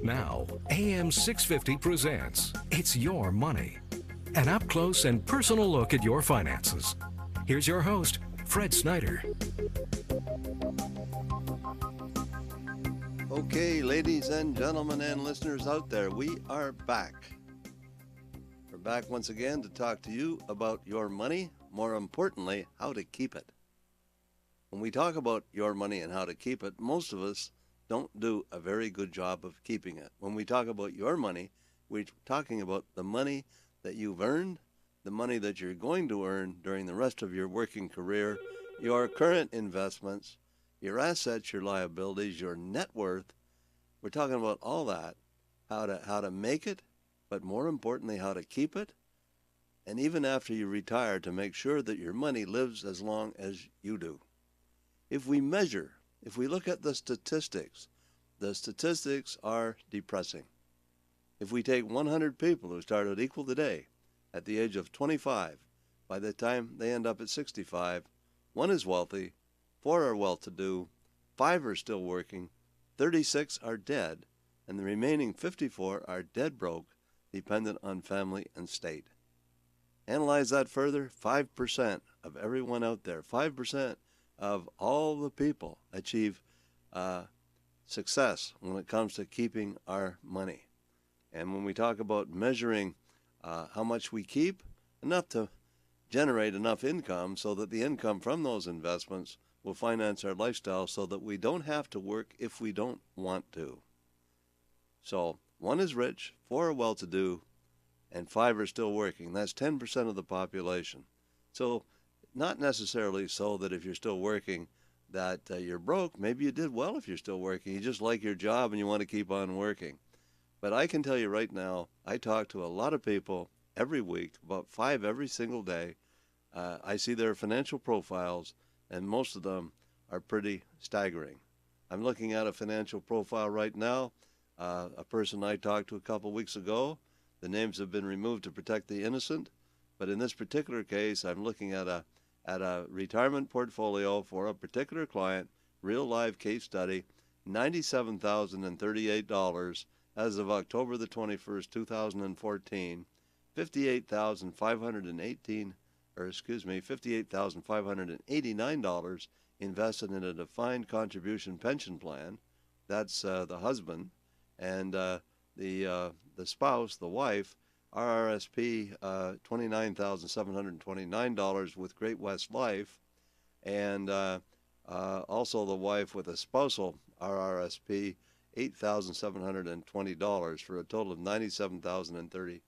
Now, AM 650 presents It's Your Money, an up-close and personal look at your finances. Here's your host, Fred Snyder. Okay, ladies and gentlemen and listeners out there, we are back. We're back once again to talk to you about your money, more importantly, how to keep it. When we talk about your money and how to keep it, most of us don't do a very good job of keeping it. When we talk about your money, we're talking about the money that you've earned, the money that you're going to earn during the rest of your working career, your current investments, your assets, your liabilities, your net worth. We're talking about all that, how to make it, but more importantly, how to keep it, and even after you retire, to make sure that your money lives as long as you do. If we look at the statistics are depressing. If we take 100 people who started equal today at the age of 25, by the time they end up at 65, 1 is wealthy, 4 are well-to-do, 5 are still working, 36 are dead, and the remaining 54 are dead broke, dependent on family and state. Analyze that further, 5% of everyone out there, 5% of all the people achieve success when it comes to keeping our money. And when we talk about measuring how much we keep, enough to generate enough income so that the income from those investments will finance our lifestyle so that we don't have to work if we don't want to. So 1 is rich, 4 are well-to-do, and 5 are still working. That's 10% of the population. So not necessarily so that if you're still working that you're broke. Maybe you did well if you're still working. You just like your job and you want to keep on working. But I can tell you right now, I talk to a lot of people every week, about 5 every single day. I see their financial profiles, and most of them are pretty staggering. I'm looking at a financial profile right now. A person I talked to a couple weeks ago, the names have been removed to protect the innocent. But in this particular case, I'm looking at a retirement portfolio for a particular client, real live case study, $97,038 as of October the 21st, 2014, $58,589 invested in a defined contribution pension plan. That's the husband, and the spouse, the wife, RRSP $29,729 with Great West Life, and also the wife with a spousal RRSP $8,720 for a total of $97,038.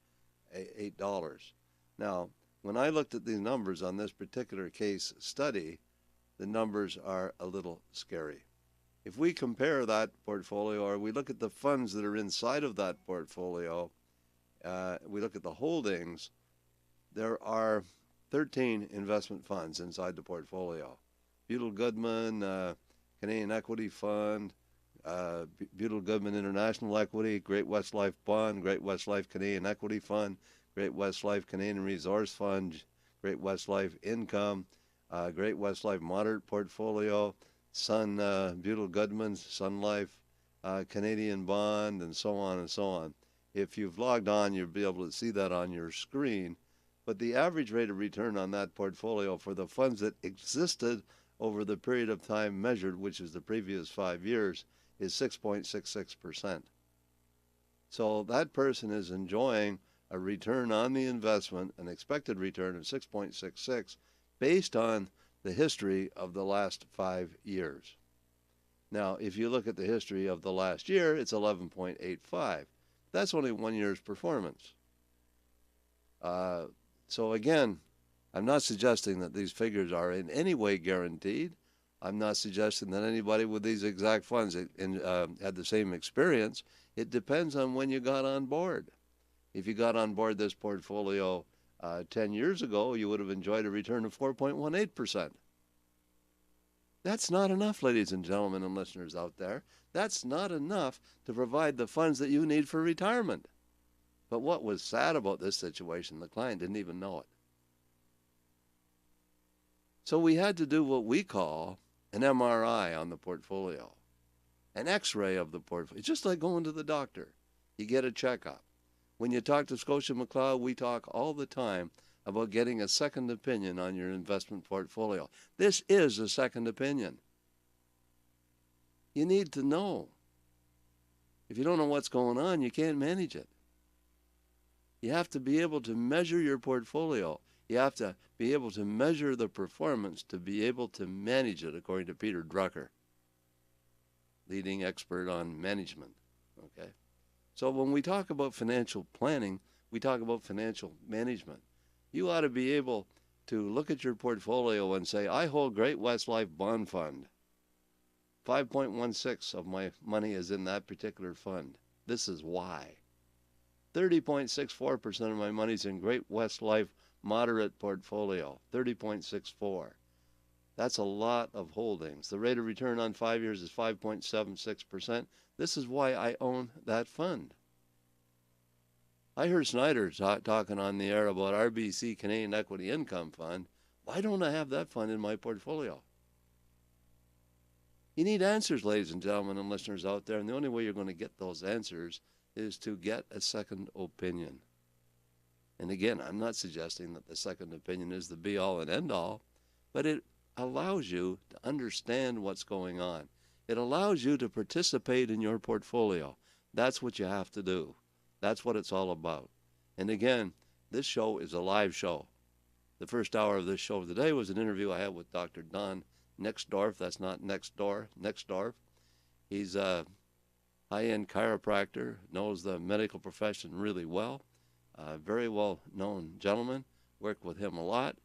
Now, when I looked at these numbers on this particular case study, the numbers are a little scary. If we compare that portfolio, or we look at the funds that are inside of that portfolio, we look at the holdings, there are 13 investment funds inside the portfolio. Buell Goodman, Canadian Equity Fund, Buell Goodman International Equity, Great West Life Bond, Great West Life Canadian Equity Fund, Great West Life Canadian Resource Fund, Great West Life Income, Great West Life Moderate Portfolio, Buell Goodman's Sun Life Canadian Bond, and so on and so on. If you've logged on, you'll be able to see that on your screen. But the average rate of return on that portfolio for the funds that existed over the period of time measured, which is the previous 5 years, is 6.66%. So that person is enjoying a return on the investment, an expected return of 6.66, based on the history of the last 5 years. Now, if you look at the history of the last year, it's 11.85. That's only 1 year's performance. So again, I'm not suggesting that these figures are in any way guaranteed. I'm not suggesting that anybody with these exact funds had the same experience. It depends on when you got on board. If you got on board this portfolio 10 years ago, you would have enjoyed a return of 4.18%. That's not enough, ladies and gentlemen and listeners out there. That's not enough to provide the funds that you need for retirement. But what was sad about this situation, the client didn't even know it. So we had to do what we call an MRI on the portfolio. an x-ray of the portfolio. It's just like going to the doctor. You get a checkup. When you talk to Scotia McLeod, we talk all the time about getting a second opinion on your investment portfolio. This is a second opinion. You need to know. If you don't know what's going on, you can't manage it. You have to be able to measure your portfolio. You have to be able to measure the performance to be able to manage it, according to Peter Drucker, leading expert on management. Okay? So when we talk about financial planning, we talk about financial management. You ought to be able to look at your portfolio and say, I hold Great-West Life Bond Fund. 5.16 of my money is in that particular fund. This is why. 30.64% of my money is in Great-West Life Moderate Portfolio. 30.64. That's a lot of holdings. The rate of return on 5 years is 5.76%. This is why I own that fund. I heard Snyder talking on the air about RBC Canadian Equity Income Fund. Why don't I have that fund in my portfolio? You need answers, ladies and gentlemen and listeners out there, and the only way you're going to get those answers is to get a second opinion. And again, I'm not suggesting that the second opinion is the be-all and end-all, but it allows you to understand what's going on. It allows you to participate in your portfolio. That's what you have to do. That's what it's all about. And again, this show is a live show. The first hour of this show today was an interview I had with Dr. Don Nexdorf. That's not next door, Nexdorf. He's a high-end chiropractor, knows the medical profession really well. Very well-known gentleman. Worked with him a lot.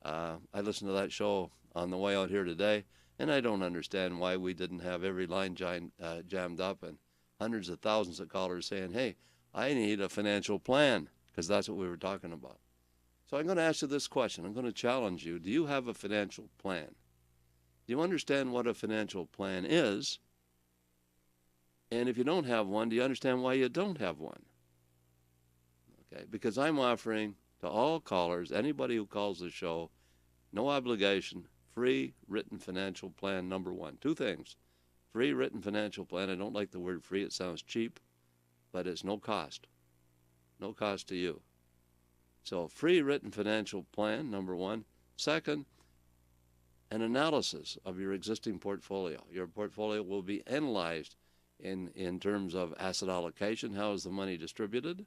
I listened to that show on the way out here today, and I don't understand why we didn't have every line jammed up and hundreds of thousands of callers saying, hey, I need a financial plan, because that's what we were talking about. So I'm going to ask you this question. I'm going to challenge you. Do you have a financial plan? Do you understand what a financial plan is? And if you don't have one, do you understand why you don't have one? Okay, because I'm offering to all callers, anybody who calls the show, no obligation, free written financial plan number one. Two things. Free written financial plan. I don't like the word free. It sounds cheap, but it's no cost. No cost to you. So free written financial plan, number one. Second, an analysis of your existing portfolio. Your portfolio will be analyzed in terms of asset allocation. How is the money distributed?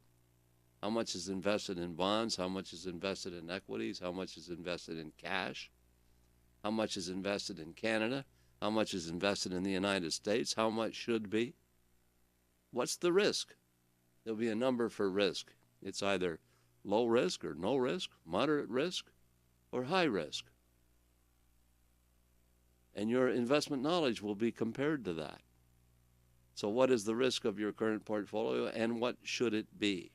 How much is invested in bonds? How much is invested in equities? How much is invested in cash? How much is invested in Canada? How much is invested in the United States? How much should be? What's the risk? There'll be a number for risk. It's either low risk or no risk, moderate risk, or high risk. And your investment knowledge will be compared to that. So what is the risk of your current portfolio, and what should it be?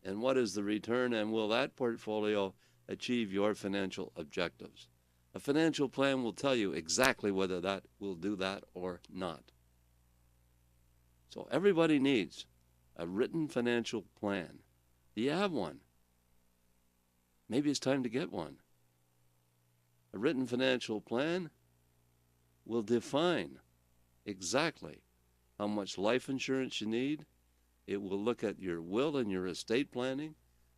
And what is the return, and will that portfolio achieve your financial objectives? A financial plan will tell you exactly whether that will do that or not. So everybody needs a written financial plan. Do you have one? Maybe it's time to get one. A written financial plan will define exactly how much life insurance you need. It will look at your will and your estate planning.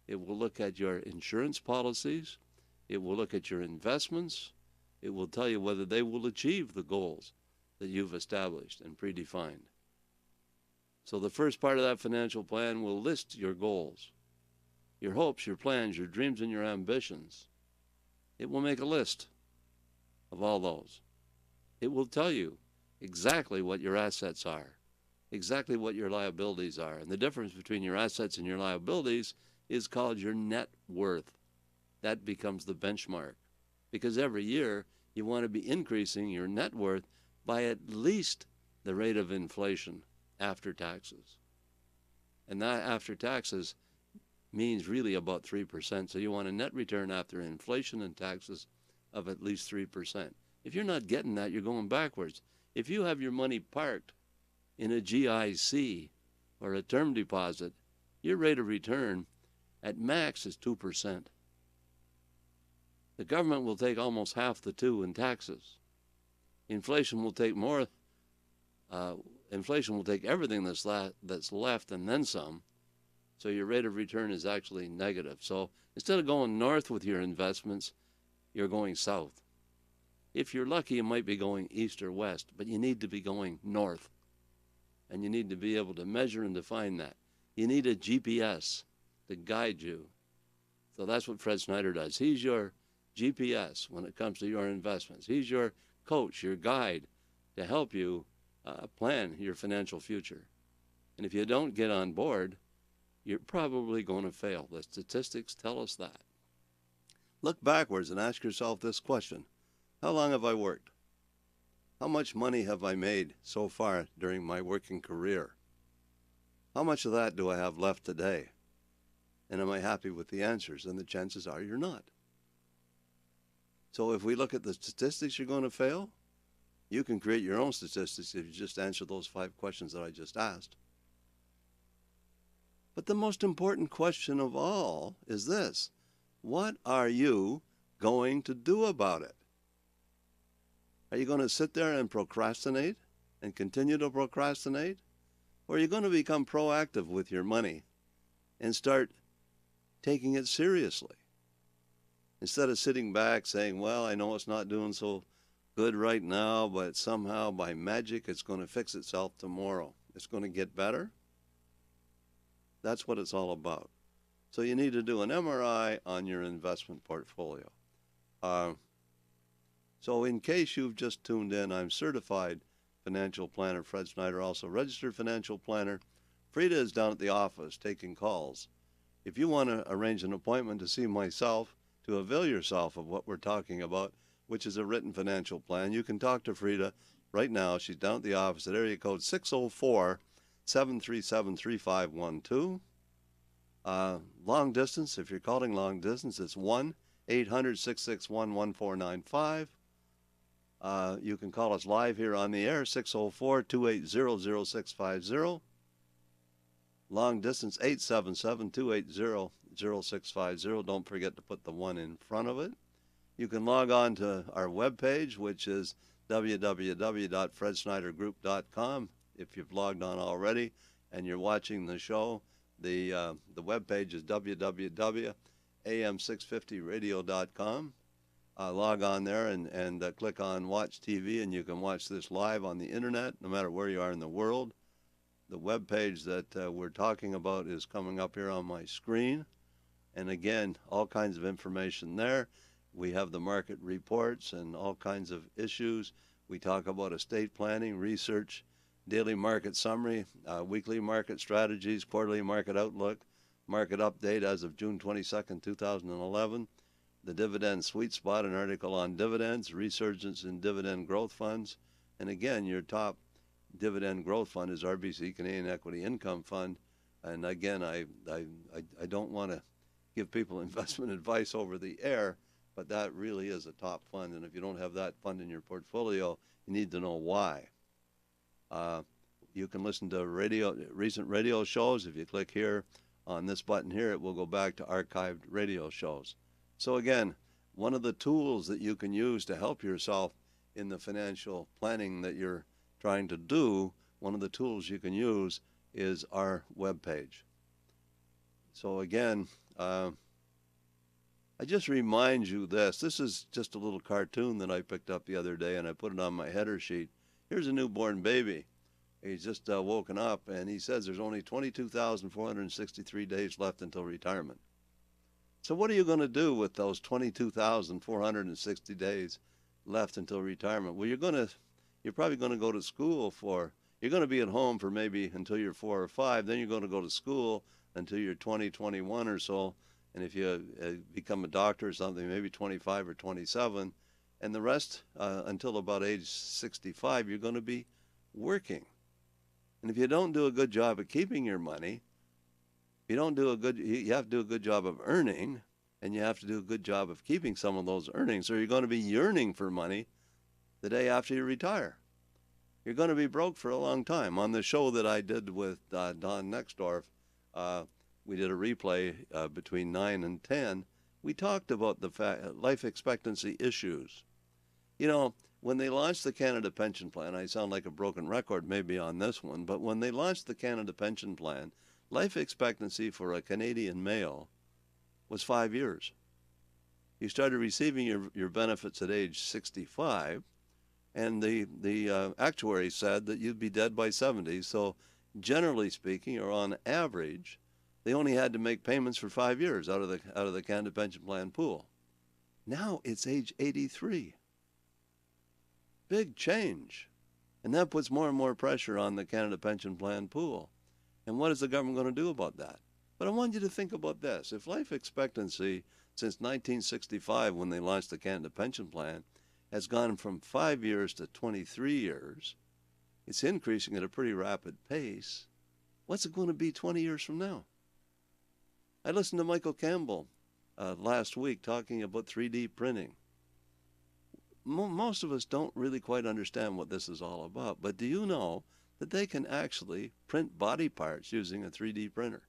It will look at your insurance policies. It will look at your investments. It will tell you whether they will achieve the goals that you've established and predefined. So the first part of that financial plan will list your goals, your hopes, your plans, your dreams, and your ambitions. It will make a list of all those. It will tell you exactly what your assets are, exactly what your liabilities are. And the difference between your assets and your liabilities is called your net worth. That becomes the benchmark. Because every year you want to be increasing your net worth by at least the rate of inflation after taxes. And that after taxes means really about 3%. So you want a net return after inflation and taxes of at least 3%. If you're not getting that, you're going backwards. If you have your money parked in a GIC or a term deposit, your rate of return at max is 2%. The government will take almost half the 2 in taxes. Inflation will take more inflation will take everything that's left and then some. So your rate of return is actually negative. So instead of going north with your investments, you're going south. If you're lucky, you might be going east or west, but you need to be going north. And you need to be able to measure and define that. You need a GPS to guide you. So that's what Fred Snyder does. He's your GPS when it comes to your investments. He's your coach, your guide to help you plan your financial future. And if you don't get on board, you're probably going to fail. The statistics tell us that. Look backwards and ask yourself this question. How long have I worked? How much money have I made so far during my working career? How much of that do I have left today? And am I happy with the answers? And the chances are you're not. So if we look at the statistics, you're going to fail. You can create your own statistics if you just answer those 5 questions that I just asked. But the most important question of all is this. What are you going to do about it? Are you going to sit there and procrastinate and continue to procrastinate? Or are you going to become proactive with your money and start taking it seriously? Instead of sitting back saying, well, I know it's not doing so good right now, but somehow by magic it's going to fix itself tomorrow. It's going to get better. That's what it's all about. So you need to do an MRI on your investment portfolio. So in case you've just tuned in, I'm certified financial planner Fred Snyder, also registered financial planner. Frida is down at the office taking calls. If you want to arrange an appointment to see myself, to avail yourself of what we're talking about, which is a written financial plan, you can talk to Frida right now. She's down at the office at area code 604-737-3512. Long distance, if you're calling long distance, it's 1-800-661-1495. You can call us live here on the air, 604-280-0650. Long distance, 877-280-0650. Don't forget to put the 1 in front of it. You can log on to our webpage, which is www.fredsnydergroup.com. If you've logged on already and you're watching the show, the webpage is www.am650radio.com. Log on there and click on Watch TV, and you can watch this live on the internet, no matter where you are in the world. The web page that we're talking about is coming up here on my screen. And again, all kinds of information there. We have the market reports and all kinds of issues. We talk about estate planning, research, daily market summary, weekly market strategies, quarterly market outlook, market update as of June 22nd, 2011. The dividend sweet spot, an article on dividends, resurgence in dividend growth funds. And again, your top dividend growth fund is RBC Canadian Equity Income Fund. And again, I don't want to give people investment advice over the air, but that really is a top fund. And if you don't have that fund in your portfolio, you need to know why. You can listen to recent radio shows. If you click here on this button here, it will go back to archived radio shows. So again, one of the tools that you can use to help yourself in the financial planning that you're trying to do, one of the tools you can use is our webpage. So again, I just remind you this. This is just a little cartoon that I picked up the other day, and I put it on my header sheet. Here's a newborn baby. He's just woken up, and he says there's only 22,463 days left until retirement. So what are you going to do with those 22,460 days left until retirement? Well, you're probably going to go to school you're going to be at home for maybe until you're 4 or 5. Then you're going to go to school until you're 20, 21 or so. And if you become a doctor or something, maybe 25 or 27. And the rest until about age 65, you're going to be working. And if you don't do a good job of keeping your money, you have to do a good job of earning, and you have to do a good job of keeping some of those earnings, or you're going to be yearning for money the day after you retire. You're going to be broke for a long time. On the show that I did with Don Nexdorf, we did a replay between 9 and 10. We talked about the life expectancy issues. You know, when they launched the Canada Pension Plan, I sound like a broken record maybe on this one, but when they launched the Canada Pension Plan, life expectancy for a Canadian male was 5 years. You started receiving your benefits at age 65, and the actuary said that you'd be dead by 70. So generally speaking, or on average, they only had to make payments for 5 years out of the Canada Pension Plan pool. Now it's age 83. Big change. And that puts more and more pressure on the Canada Pension Plan pool. And what is the government going to do about that? But I want you to think about this. If life expectancy since 1965, when they launched the Canada Pension Plan, has gone from 5 years to 23 years, it's increasing at a pretty rapid pace. What's it going to be 20 years from now? I listened to Michael Campbell last week talking about 3D printing. Most of us don't really quite understand what this is all about, but do you know that they can actually print body parts using a 3D printer?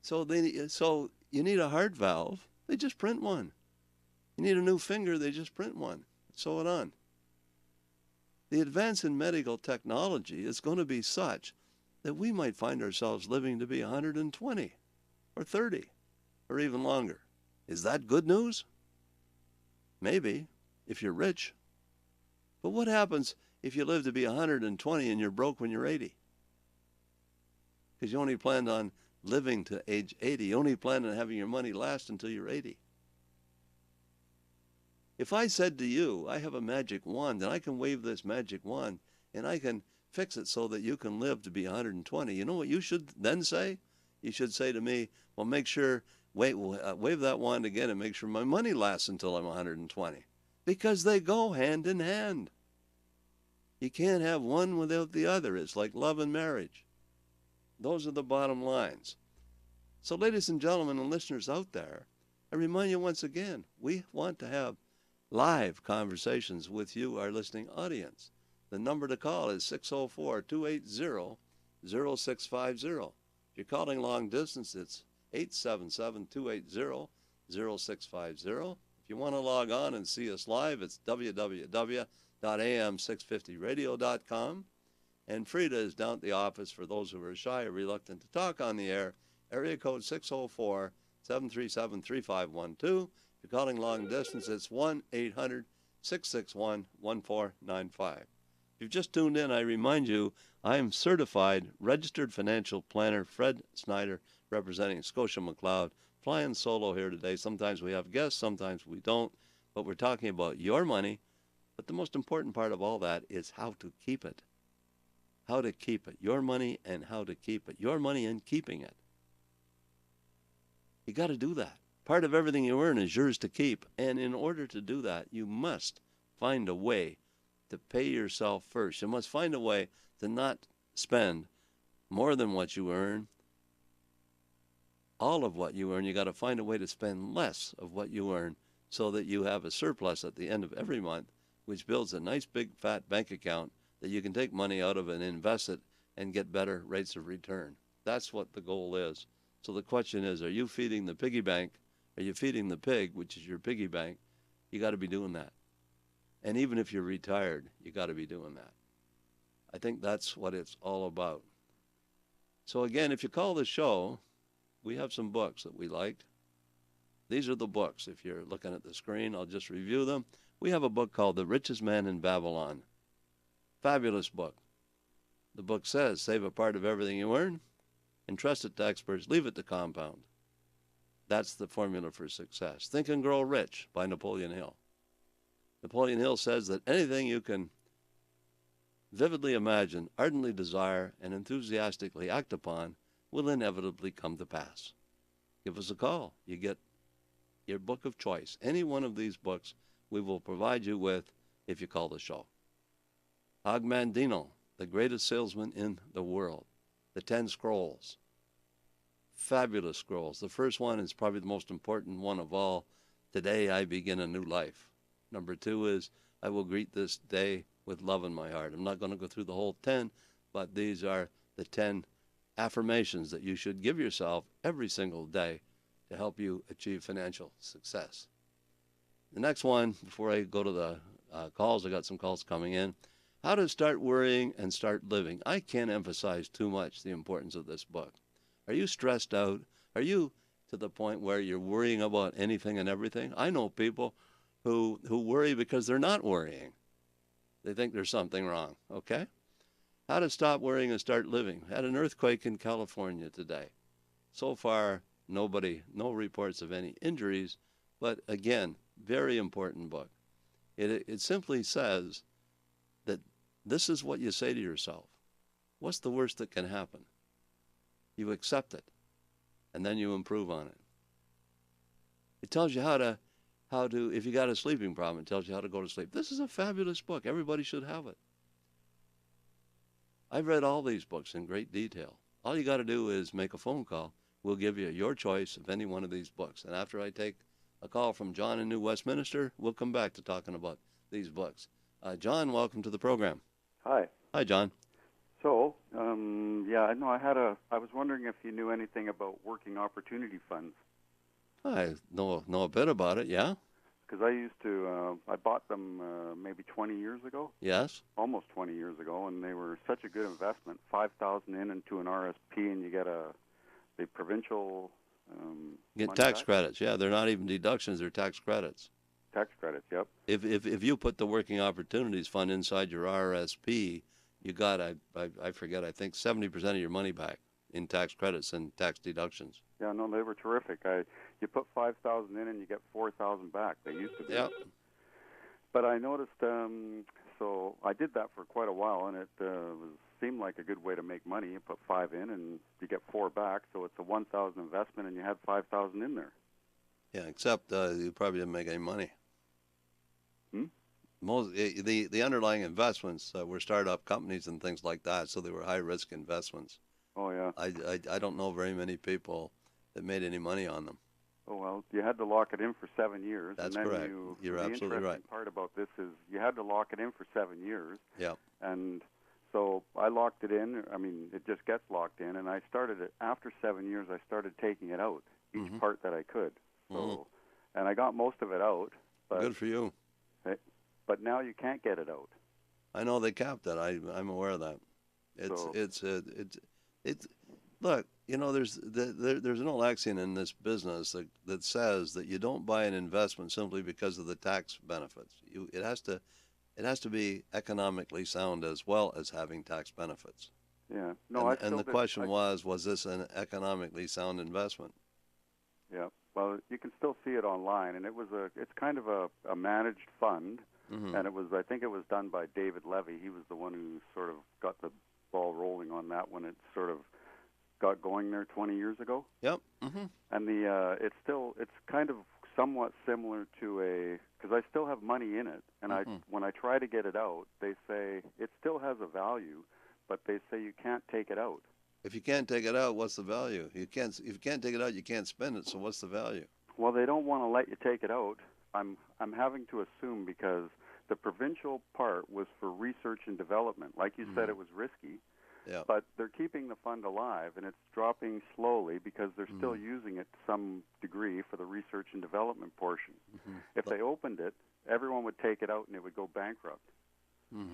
So you need a heart valve, they just print one. You need a new finger, they just print one. So on. The advance in medical technology is going to be such that we might find ourselves living to be 120 or 30 or even longer. Is that good news? Maybe, if you're rich. But what happens if you live to be 120 and you're broke when you're 80? Because you only planned on living to age 80. You only plan on having your money last until you're 80. If I said to you, I have a magic wand and I can wave this magic wand and I can fix it so that you can live to be 120, you know what you should then say? You should say to me, well, make sure, wave that wand again and make sure my money lasts until I'm 120. Because they go hand in hand. You can't have one without the other. It's like love and marriage. Those are the bottom lines. So ladies and gentlemen and listeners out there, I remind you once again, we want to have live conversations with you, our listening audience. The number to call is 604-280-0650. If you're calling long distance, it's 877-280-0650. If you want to log on and see us live, it's www.am650radio.com. And Frida is down at the office for those who are shy or reluctant to talk on the air. Area code 604-737-3512. If you're calling long distance, it's 1-800-661-1495. If you've just tuned in, I remind you, I am certified registered financial planner Fred Snyder, representing Scotia McLeod, flying solo here today. Sometimes we have guests, sometimes we don't, but we're talking about your money. But the most important part of all that is how to keep it. How to keep it. Your money and how to keep it. Your money and keeping it. You got to do that. Part of everything you earn is yours to keep. And in order to do that, you must find a way to pay yourself first. You must find a way to not spend more than what you earn. All of what you earn, you got to find a way to spend less of what you earn so that you have a surplus at the end of every month, which builds a nice big fat bank account that you can take money out of and invest it and get better rates of return. That's what the goal is. So the question is, are you feeding the piggy bank? Are you feeding the pig, which is your piggy bank? You got to be doing that. And even if you're retired, you got to be doing that. I think that's what it's all about. So again, if you call the show, we have some books that we liked. These are the books. If you're looking at the screen, I'll just review them. We have a book called The Richest Man in Babylon. Fabulous book. The book says, save a part of everything you earn, entrust it to experts, leave it to compound. That's the formula for success. Think and Grow Rich by Napoleon Hill. Napoleon Hill says that anything you can vividly imagine, ardently desire, and enthusiastically act upon will inevitably come to pass. Give us a call. You get your book of choice. Any one of these books we will provide you with if you call the show. Og Mandino, the greatest salesman in the world. The 10 Scrolls. Fabulous scrolls. The first one is probably the most important one of all. Today I begin a new life. Number 2 is, I will greet this day with love in my heart. I'm not going to go through the whole 10, but these are the 10 affirmations that you should give yourself every single day to help you achieve financial success. The next one, before I go to the calls. I got some calls coming in. How to Start Worrying and Start Living. I can't emphasize too much the importance of this book. Are you stressed out? Are you to the point where you're worrying about anything and everything? I know people who worry because they're not worrying. They think there's something wrong, okay? How to Stop Worrying and Start Living. Had an earthquake in California today. So far, no reports of any injuries, but again, very important book. It simply says that this is what you say to yourself. What's the worst that can happen? You accept it, and then you improve on it. It tells you how to, if you got a sleeping problem, it tells you how to go to sleep. This is a fabulous book. Everybody should have it. I've read all these books in great detail. All you got to do is make a phone call. We'll give you your choice of any one of these books. And after I take a call from John in New Westminster, we'll come back to talking about these books. John, welcome to the program. Hi. Hi, John. So, I was wondering if you knew anything about working opportunity funds. I know a bit about it, yeah? Because I used to, I bought them maybe 20 years ago. Yes. Almost 20 years ago, and they were such a good investment. $5,000 into an RSP, and you get the provincial Get money tax back. credits, yeah. They're not even deductions, they're tax credits. Tax credits, yep. If you put the Working Opportunities Fund inside your RSP, you got, I forget, I think 70% of your money back in tax credits and tax deductions. Yeah, no, they were terrific. You put $5,000 in and you get $4,000 back. They used to be. Yep. But I noticed, so I did that for quite a while, and it seemed like a good way to make money. You put 5 in and you get 4 back, so it's a 1,000 investment, and you had 5,000 in there. Yeah, except you probably didn't make any money. Hmm? The underlying investments were startup companies and things like that, so they were high risk investments. Oh yeah. I don't know very many people that made any money on them. Oh well, you had to lock it in for 7 years. That's and then correct. You're absolutely The interesting right. part about this is you had to lock it in for 7 years. Yeah. And so I locked it in. I mean, it just gets locked in, and I started it after 7 years. I started taking it out, each part that I could. So, and I got most of it out. But, good for you. But now you can't get it out. I know they capped it. I'm aware of that. Look, you know, there's an old axiom in this business that says that you don't buy an investment simply because of the tax benefits. It has to be economically sound as well as having tax benefits. Yeah. No, and the question was this an economically sound investment? Yeah. Well, you can still see it online, and it's kind of a managed fund, and I think it was done by David Levy. He was the one who sort of got the ball rolling on that when it sort of got going there 20 years ago. Yep. And it's kind of somewhat similar to because I still have money in it, and when I try to get it out, they say it still has a value, but they say you can't take it out. If you can't take it out, what's the value? If you can't take it out, you can't spend it. So what's the value? Well, they don't want to let you take it out. I'm having to assume because the provincial part was for research and development. Like you said, it was risky. Yeah. But they're keeping the fund alive, and it's dropping slowly because they're still using it to some degree for the research and development portion. If they opened it, everyone would take it out and it would go bankrupt.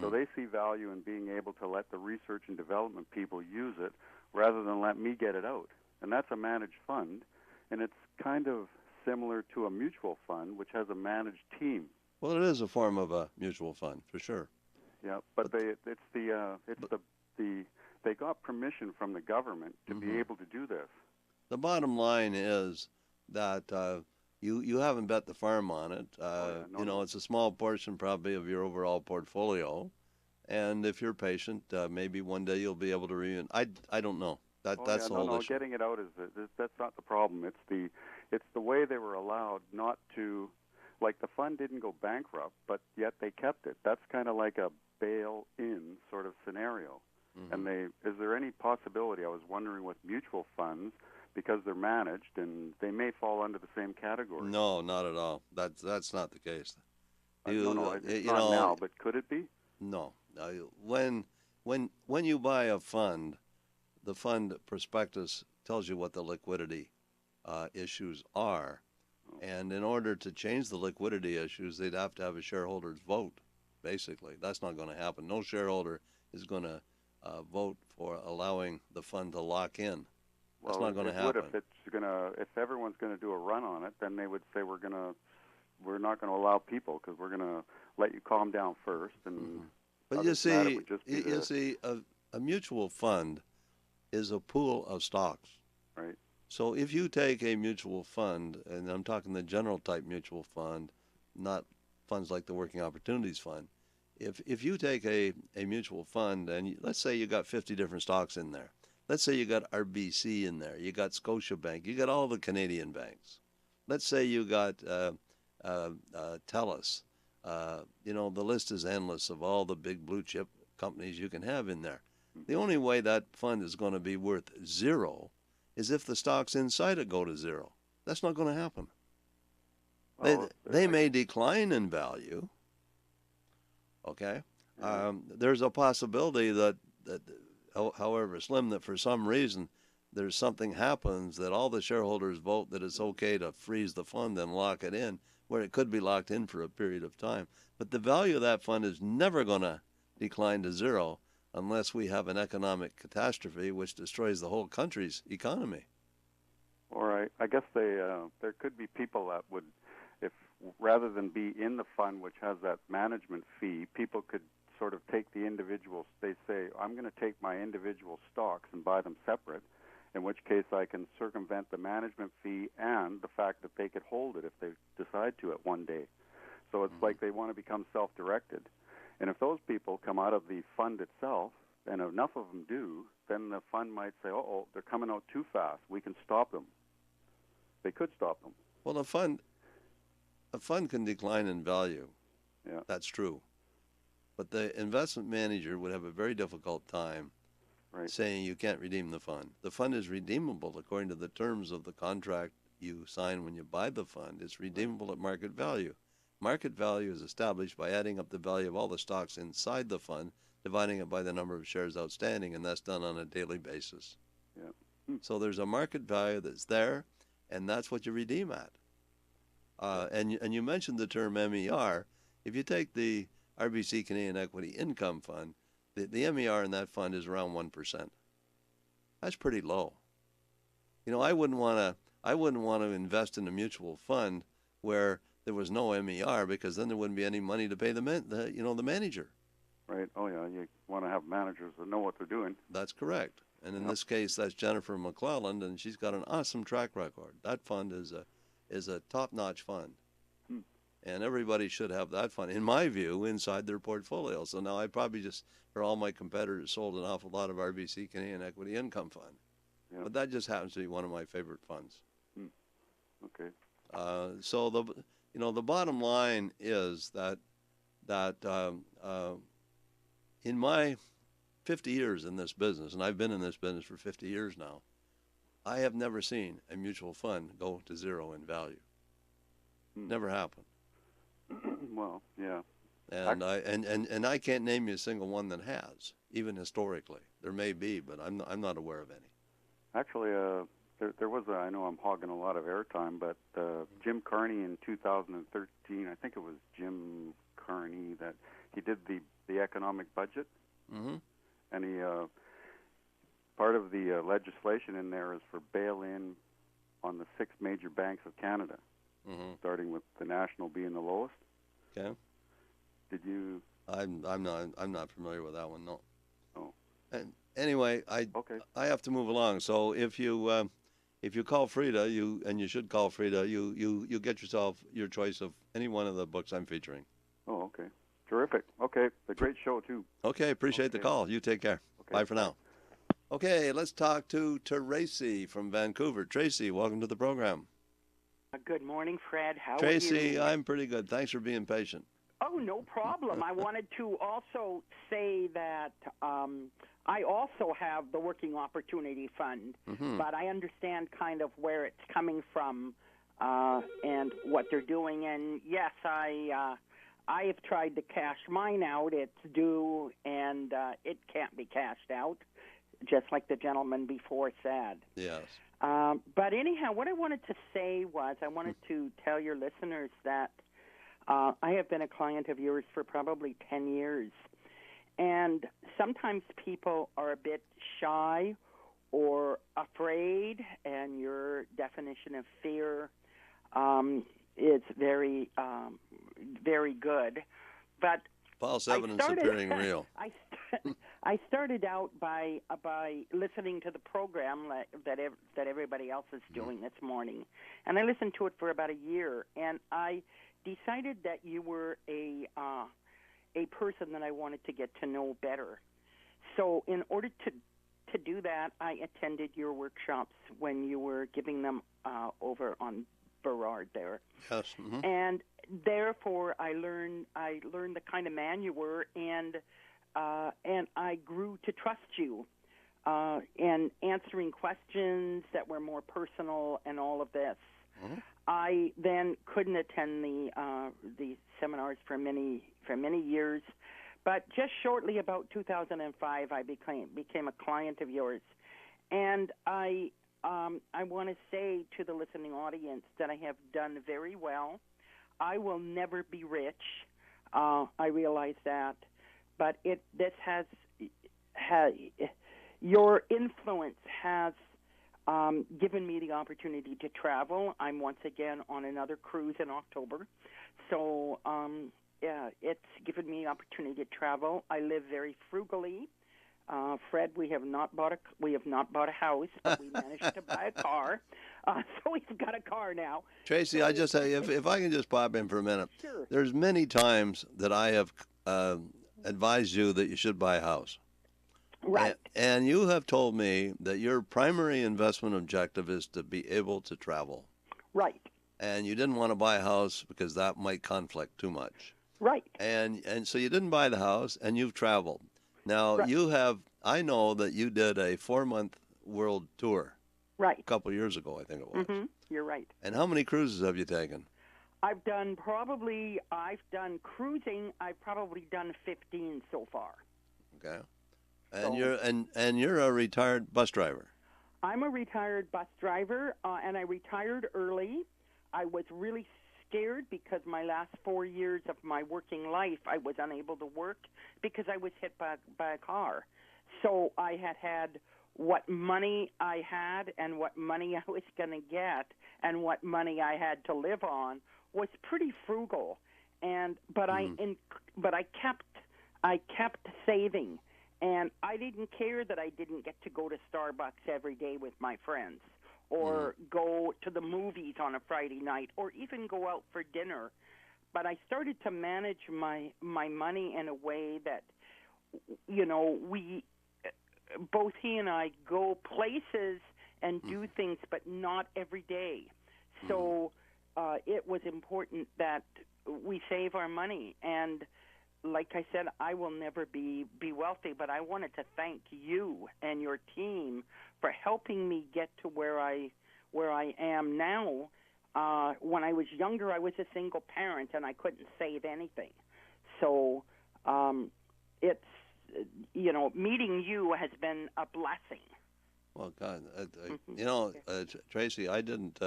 So they see value in being able to let the research and development people use it rather than let me get it out. And that's a managed fund, and it's kind of similar to a mutual fund, which has a managed team. Well, it is a form of a mutual fund, for sure. Yeah, but they got permission from the government to be able to do this. The bottom line is that you haven't bet the farm on it. It's a small portion probably of your overall portfolio, and if you're patient, maybe one day you'll be able to I don't know. That's the whole issue. Getting it out that's not the problem. It's the way they were allowed not to. Like the fund didn't go bankrupt, but yet they kept it. That's kind of like a bail-in sort of scenario. And is there any possibility, I was wondering with mutual funds, because they're managed and they may fall under the same category? No, not at all. That's not the case. It's not now, but could it be? No. When you buy a fund, the fund prospectus tells you what the liquidity issues are. And in order to change the liquidity issues, they'd have to have a shareholders vote. basically. That's not going to happen. No shareholder is going to vote for allowing the fund to lock in. That's not going to happen. If everyone's going to do a run on it, then they would say we're not going to allow people because we're going to let you calm down first. And But you see, a mutual fund is a pool of stocks. Right. So if you take a mutual fund, and I'm talking the general type mutual fund, not funds like the Working Opportunities Fund, if you take a mutual fund and let's say you got 50 different stocks in there, let's say you got RBC in there, you got Scotiabank, you got all the Canadian banks. Let's say you got TELUS. The list is endless of all the big blue chip companies you can have in there. The only way that fund is going to be worth zero is if the stocks inside it go to zero. That's not going to happen. They may decline in value. Okay, there's a possibility that however slim, that for some reason there's something happens that all the shareholders vote that it's okay to freeze the fund and lock it in, where it could be locked in for a period of time. But the value of that fund is never going to decline to zero unless we have an economic catastrophe which destroys the whole country's economy. Or I guess there could be people that would, if rather than be in the fund which has that management fee, people could sort of take the individuals. They say, I'm going to take my individual stocks and buy them separate, in which case I can circumvent the management fee and the fact that they could hold it if they decide to at one day. So it's like they want to become self-directed. And if those people come out of the fund itself, and enough of them do, then the fund might say, uh-oh, they're coming out too fast. We can stop them. They could stop them. Well, a fund can decline in value. Yeah. That's true. But the investment manager would have a very difficult time saying you can't redeem the fund. The fund is redeemable according to the terms of the contract you sign when you buy the fund. It's redeemable at market value. Market value is established by adding up the value of all the stocks inside the fund, dividing it by the number of shares outstanding, and that's done on a daily basis. Yeah. So there's a market value that's there, and that's what you redeem at. And you mentioned the term MER. If you take the RBC Canadian Equity Income Fund, the MER in that fund is around 1%. That's pretty low. I wouldn't want to invest in a mutual fund where there was no MER, because then there wouldn't be any money to pay the manager. Right. Oh yeah. You want to have managers that know what they're doing. That's correct. And in this case, that's Jennifer McClelland, and she's got an awesome track record. That fund is a top-notch fund. And everybody should have that fund, in my view, inside their portfolio. So now I probably just, for all my competitors, sold an awful lot of RBC Canadian Equity Income Fund. Yeah. But that just happens to be one of my favorite funds. Okay. So the bottom line is that in my 50 years in this business, and I've been in this business for 50 years now, I have never seen a mutual fund go to zero in value. Never happened. Well, yeah. And I can't name you a single one that has, even historically. There may be, but I'm not aware of any. Actually, there was I know I'm hogging a lot of airtime, but Jim Carney in 2013, I think it was Jim Carney, that he did the economic budget. Mm-hmm. And he part of the legislation in there is for bail-in on the 6 major banks of Canada, starting with the National being the lowest. Okay. Did you? I'm not familiar with that one. No. Oh. And anyway, I have to move along. So if you call Frida, you should call Frida, you get yourself your choice of any one of the books I'm featuring. Oh, okay. Terrific. Okay. It's a great show too. Okay, appreciate the call. You take care. Okay. Bye for now. Okay, let's talk to Tracy from Vancouver. Tracy, welcome to the program. Good morning, Fred. How Tracy, are you? I'm pretty good. Thanks for being patient. Oh, no problem. I wanted to also say that I also have the Working Opportunity Fund, but I understand kind of where it's coming from and what they're doing. And, yes, I have tried to cash mine out. It's due, and it can't be cashed out, just like the gentleman before said. Yes. But anyhow, what I wanted to say was I wanted to tell your listeners that I have been a client of yours for probably 10 years. And sometimes people are a bit shy or afraid, and your definition of fear is very, very good. But false evidence appearing real. I started out by listening to the program that everybody else is doing this morning, and I listened to it for about a year, and I decided that you were a person that I wanted to get to know better. So in order to do that, I attended your workshops when you were giving them over on Burrard there. Yes. Mm-hmm. And therefore, I learned the kind of man you were, and I grew to trust you, and answering questions that were more personal and all of this. Mm-hmm. I then couldn't attend the seminars for many years, but just shortly about 2005, I became a client of yours, and I want to say to the listening audience that I have done very well. I will never be rich. I realize that, but your influence has given me the opportunity to travel. I'm once again on another cruise in October, so it's given me the opportunity to travel. I live very frugally. Fred, we have not bought a house, but we managed to buy a car. So we've got a car now. Tracy, I just if I can just pop in for a minute. Sure. There's many times that I have advised you that you should buy a house. Right. And you have told me that your primary investment objective is to be able to travel. Right. And you didn't want to buy a house because that might conflict too much. Right. And so you didn't buy the house, and you've traveled. Now, right. I know that you did a 4-month world tour. Right. A couple of years ago, I think it was. Mm-hmm. You're right. And how many cruises have you taken? I've done cruising. I've probably done 15 so far. Okay. And you're a retired bus driver. I'm a retired bus driver, and I retired early. I was really scared because my last 4 years of my working life, I was unable to work because I was hit by a car. So I had what money I had and what money I was going to get and what money I had to live on was pretty frugal. But I kept saving, and I didn't care that I didn't get to go to Starbucks every day with my friends, or go to the movies on a Friday night, or even go out for dinner. But I started to manage my money in a way that, both he and I go places and do things, but not every day. So it was important that we save our money. And like I said, I will never be wealthy, but I wanted to thank you and your team for helping me get to where I am now. When I was younger, I was a single parent, and I couldn't save anything. So it's, meeting you has been a blessing. Well, God, Tracy, I didn't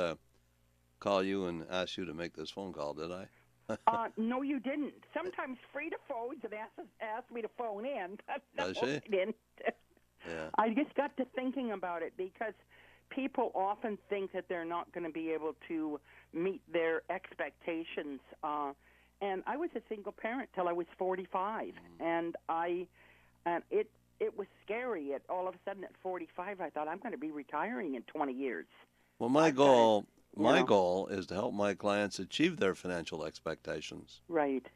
call you and ask you to make this phone call, did I? No, you didn't. Sometimes Frida phones and asks me to phone in. But no, Does she? I didn't. Yeah. I just got to thinking about it because people often think that they're not going to be able to meet their expectations. And I was a single parent till I was 45, and it was scary. All of a sudden, at 45, I thought I'm going to be retiring in 20 years. Well, my goal is to help my clients achieve their financial expectations. Right.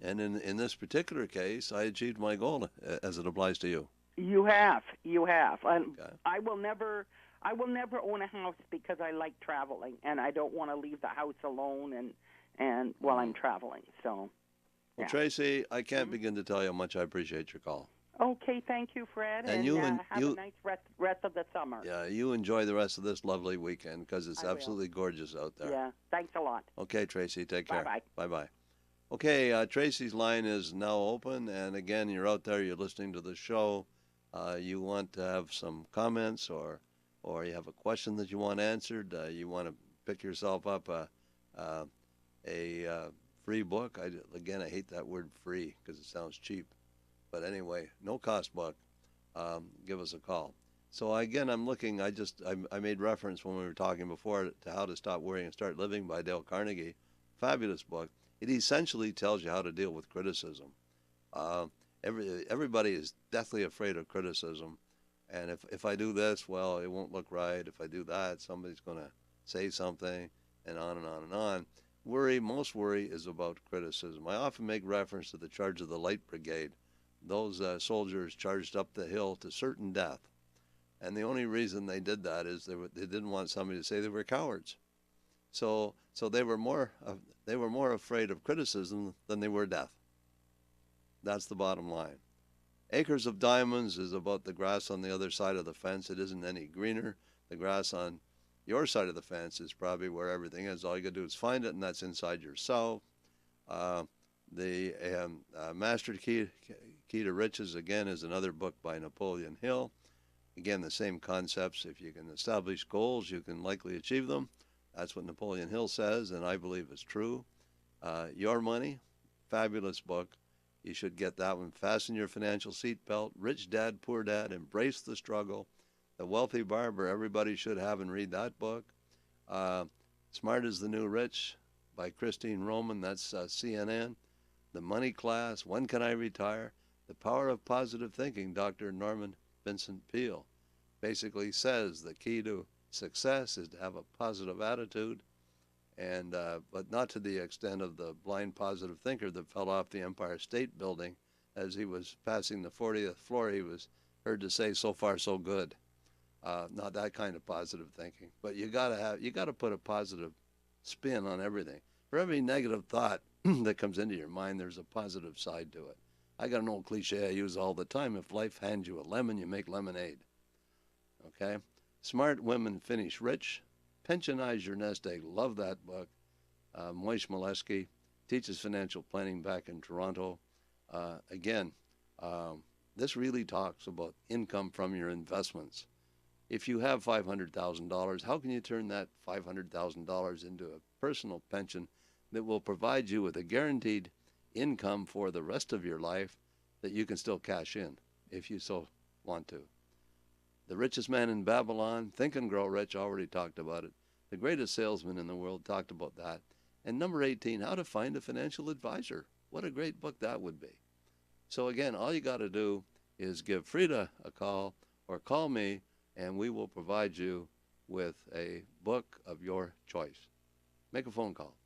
And in this particular case, I achieved my goal as it applies to you. You have. And Okay. I will never own a house because I like traveling, and I don't want to leave the house alone and while I'm traveling. So. Well, Tracy, I can't begin to tell you how much I appreciate your call. Okay, thank you, Fred, and have a nice rest of the summer. Yeah, you enjoy the rest of this lovely weekend because it's absolutely gorgeous out there. Yeah, thanks a lot. Okay, Tracy, take care. Bye-bye. Bye-bye. Okay, Tracy's line is now open, and again, you're out there, you're listening to the show. You want to have some comments or you have a question that you want answered, you want to pick yourself up a free book. Again, I hate that word free because it sounds cheap. But anyway, no cost book. Give us a call. So again, I'm looking. I made reference when we were talking before to How to Stop Worrying and Start Living by Dale Carnegie. Fabulous book. It essentially tells you how to deal with criticism. Everybody is deathly afraid of criticism. And if I do this, well, it won't look right. If I do that, somebody's going to say something, and on and on and on. Most worry is about criticism. I often make reference to the charge of the Light Brigade. Those soldiers charged up the hill to certain death. And the only reason they did that is they didn't want somebody to say they were cowards. So they were more afraid of criticism than they were death. That's the bottom line. Acres of Diamonds is about the grass on the other side of the fence. It isn't any greener. The grass on your side of the fence is probably where everything is. All you got to do is find it, and that's inside yourself. The Master Key to Riches, again, is another book by Napoleon Hill. Again, the same concepts. If you can establish goals, you can likely achieve them. That's what Napoleon Hill says, and I believe it's true. Your Money, fabulous book. You should get that one. Fasten your financial seatbelt. Rich Dad, Poor Dad, Embrace the Struggle. The Wealthy Barber, everybody should have and read that book. Smart is the New Rich by Christine Roman, that's CNN. The Money Class, When Can I Retire? The Power of Positive Thinking, Dr. Norman Vincent Peale. Basically says the key to success is to have a positive attitude, and but not to the extent of the blind positive thinker that fell off the Empire State Building as he was passing the 40th floor. He was heard to say, "So far, so good." Not that kind of positive thinking, but you got to put a positive spin on everything. For every negative thought that comes into your mind, there's a positive side to it. I got an old cliche I use all the time: if life hands you a lemon, you make lemonade. Okay? Smart Women Finish Rich. Pensionize Your Nest Egg. Love that book. Moish Molesky teaches financial planning back in Toronto. Again, this really talks about income from your investments. If you have $500,000, how can you turn that $500,000 into a personal pension that will provide you with a guaranteed income for the rest of your life that you can still cash in if you so want to? The Richest Man in Babylon, Think and Grow Rich, already talked about it. The Greatest Salesman in the World talked about that. And number 18, How to Find a Financial Advisor. What a great book that would be. So again, all you got to do is give Frida a call or call me, and we will provide you with a book of your choice. Make a phone call.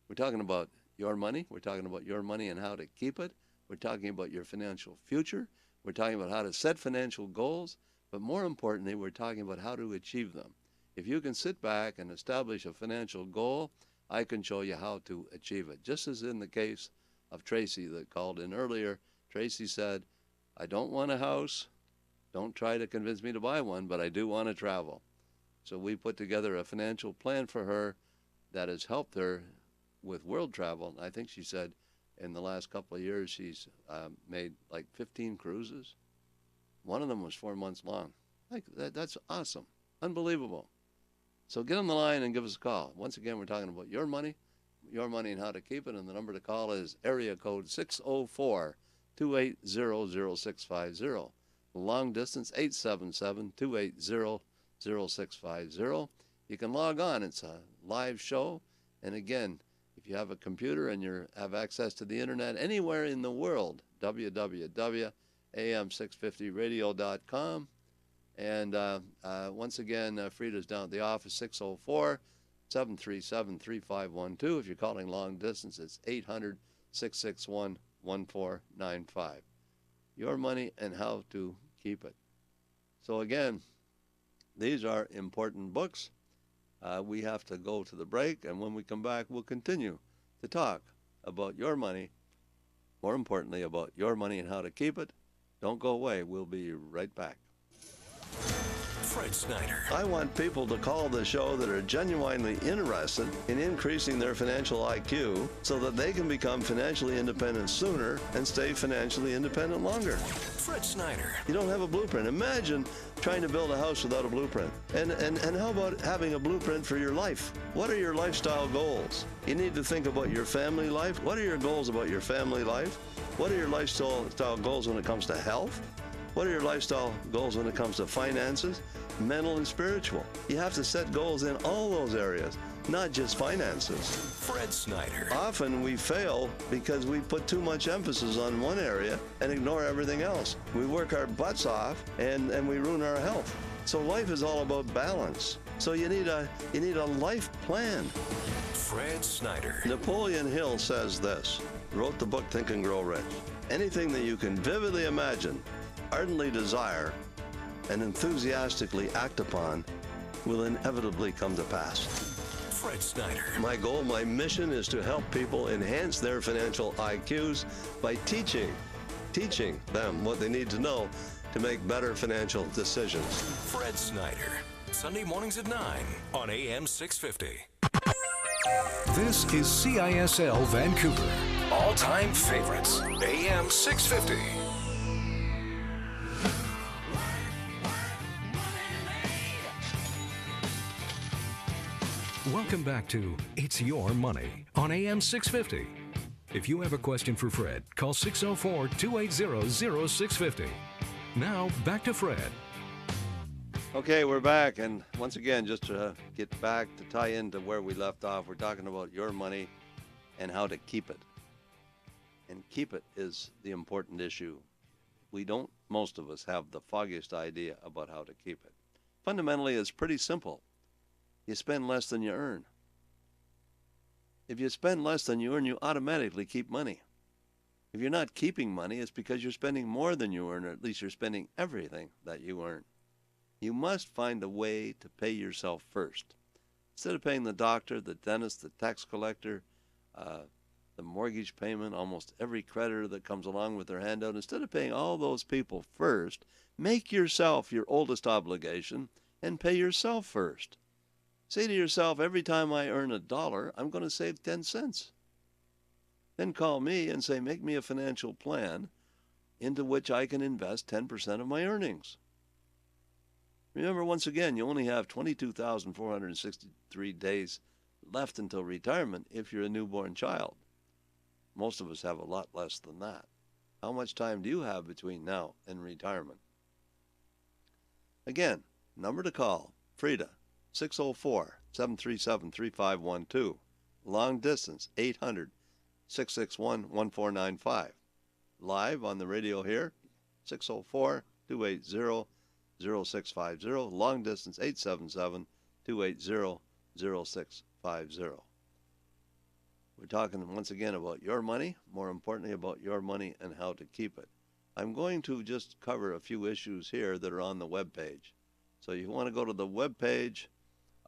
We're talking about your money. We're talking about your money and how to keep it. We're talking about your financial future. We're talking about how to set financial goals. But more importantly, we're talking about how to achieve them. If you can sit back and establish a financial goal, I can show you how to achieve it. Just as in the case of Tracy that called in earlier. Tracy said, I don't want a house. Don't try to convince me to buy one, but I do want to travel. So we put together a financial plan for her that has helped her with world travel. I think she said in the last couple of years she's made like 15 cruises. One of them was 4 months long. That's awesome. Unbelievable. So get on the line and give us a call. Once again, we're talking about your money and how to keep it. And the number to call is area code 604-280-0650. Long distance, 877-280-0650. You can log on. It's a live show. And again, if you have a computer and you have access to the internet anywhere in the world, www.am650radio.com. And once again, Frida's down at the office, 604-737-3512. If you're calling long distance, it's 800-661-1495. Your money and how to keep it. So again, these are important books. We have to go to the break, and when we come back, we'll continue to talk about your money, more importantly, about your money and how to keep it. Don't go away. We'll be right back. Fred Snyder. I want people to call the show that are genuinely interested in increasing their financial IQ so that they can become financially independent sooner and stay financially independent longer. Fred Snyder. You don't have a blueprint. Imagine trying to build a house without a blueprint. And how about having a blueprint for your life? What are your lifestyle goals? You need to think about your family life. What are your goals about your family life? What are your lifestyle goals when it comes to health? What are your lifestyle goals when it comes to finances, mental and spiritual? You have to set goals in all those areas, not just finances. Fred Snyder. Often we fail because we put too much emphasis on one area and ignore everything else. We work our butts off and we ruin our health. So life is all about balance. So you need a life plan. Fred Snyder. Napoleon Hill says this, wrote the book Think and Grow Rich. Anything that you can vividly imagine, ardently desire, and enthusiastically act upon will inevitably come to pass. Fred Snyder. My goal, my mission is to help people enhance their financial IQs by teaching them what they need to know to make better financial decisions. Fred Snyder. Sunday mornings at 9 on AM 650. This is CISL Vancouver. All-time favorites. AM 650. Welcome back to It's Your Money on AM 650. If you have a question for Fred, call 604-280-0650. Now, back to Fred. Okay, we're back. And once again, just to get back to tie into where we left off, we're talking about your money and how to keep it. And keep it is the important issue. Most of us have the foggiest idea about how to keep it. Fundamentally, it's pretty simple. You spend less than you earn. If you spend less than you earn, you automatically keep money. If you're not keeping money, it's because you're spending more than you earn, or at least you're spending everything that you earn. You must find a way to pay yourself first. Instead of paying the doctor, the dentist, the tax collector, the mortgage payment, almost every creditor that comes along with their handout, instead of paying all those people first, make yourself your oldest obligation and pay yourself first. Say to yourself, every time I earn $1, I'm going to save 10 cents. Then call me and say, make me a financial plan into which I can invest 10% of my earnings. Remember, once again, you only have 22,463 days left until retirement if you're a newborn child. Most of us have a lot less than that. How much time do you have between now and retirement? Again, number to call, Frida, 604-737-3512. Long distance, 800-661-1495. Live on the radio here, 604-280-0650. Long distance, 877-280-0650. We're talking once again about your money, more importantly about your money and how to keep it. I'm going to just cover a few issues here that are on the webpage. So you want to go to the webpage.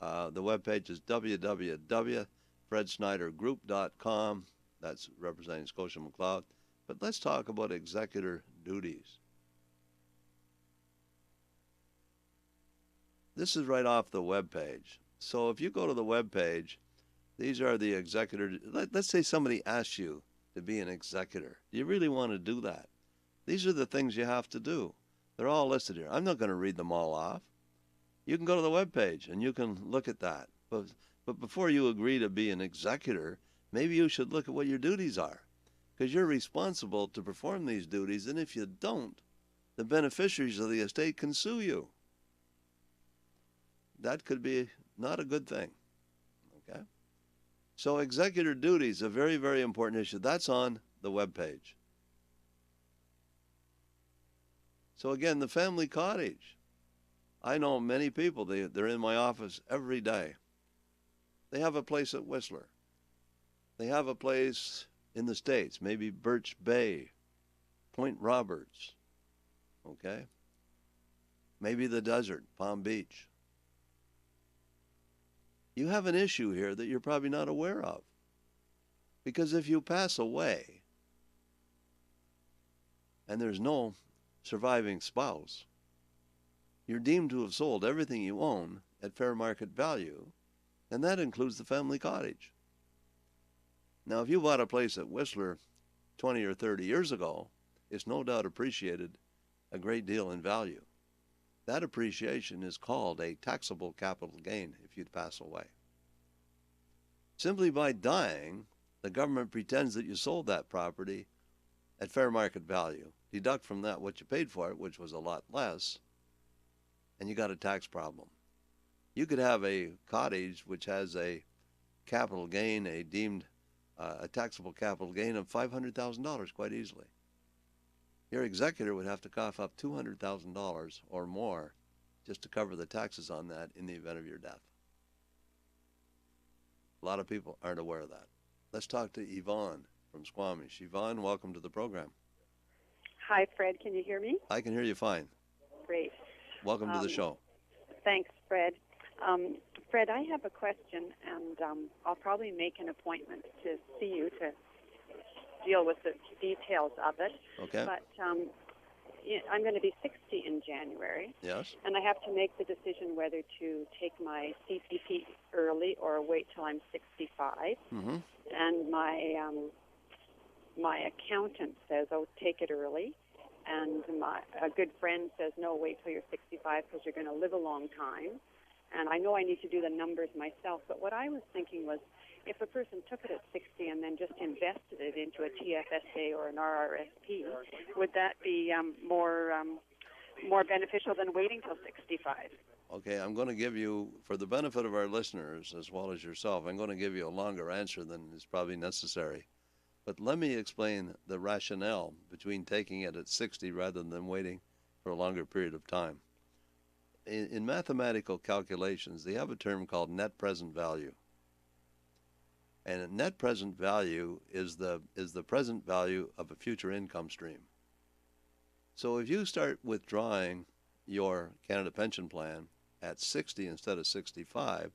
The webpage is www.fredsnydergroup.com. That's representing Scotia McLeod. But let's talk about executor duties. This is right off the webpage. So if you go to the webpage, these are the executor. Let's say somebody asks you to be an executor. Do you really want to do that? These are the things you have to do. They're all listed here. I'm not going to read them all off. You can go to the webpage and you can look at that. But before you agree to be an executor, maybe you should look at what your duties are, because you're responsible to perform these duties, and if you don't, the beneficiaries of the estate can sue you. That could be not a good thing. Okay? So executor duties, a very, very important issue. That's on the webpage. So again, the family cottage. I know many people, they're in my office every day. They have a place at Whistler. They have a place in the States, maybe Birch Bay, Point Roberts, okay? Maybe the desert, Palm Beach. You have an issue here that you're probably not aware of. Because if you pass away and there's no surviving spouse, you're deemed to have sold everything you own at fair market value, and that includes the family cottage. Now, if you bought a place at Whistler 20 or 30 years ago, it's no doubt appreciated a great deal in value. that appreciation is called a taxable capital gain if you'd pass away. Simply by dying, the government pretends that you sold that property at fair market value. Deduct from that what you paid for it, which was a lot less, and you got a tax problem. You could have a cottage which has a capital gain, a taxable capital gain of $500,000 quite easily. Your executor would have to cough up $200,000 or more just to cover the taxes on that in the event of your death. A lot of people aren't aware of that. Let's talk to Yvonne from Squamish. Yvonne, welcome to the program. Hi, Fred. Can you hear me? I can hear you fine. Great. Welcome to the show. Thanks, Fred. Fred, I have a question, and I'll probably make an appointment to see you to deal with the details of it. Okay. But I'm going to be 60 in January. Yes. And I have to make the decision whether to take my CPP early or wait till I'm 65. Mm-hmm. And my accountant says, oh, take it early. And a good friend says, no, wait till you're 65 because you're going to live a long time. And I know I need to do the numbers myself, but what I was thinking was if a person took it at 60 and then just invested it into a TFSA or an RRSP, would that be more beneficial than waiting till 65? Okay, I'm going to give you, for the benefit of our listeners as well as yourself, I'm going to give you a longer answer than is probably necessary. But let me explain the rationale between taking it at 60 rather than waiting for a longer period of time. In mathematical calculations, they have a term called net present value. And a net present value is the present value of a future income stream. So if you start withdrawing your Canada Pension Plan at 60 instead of 65,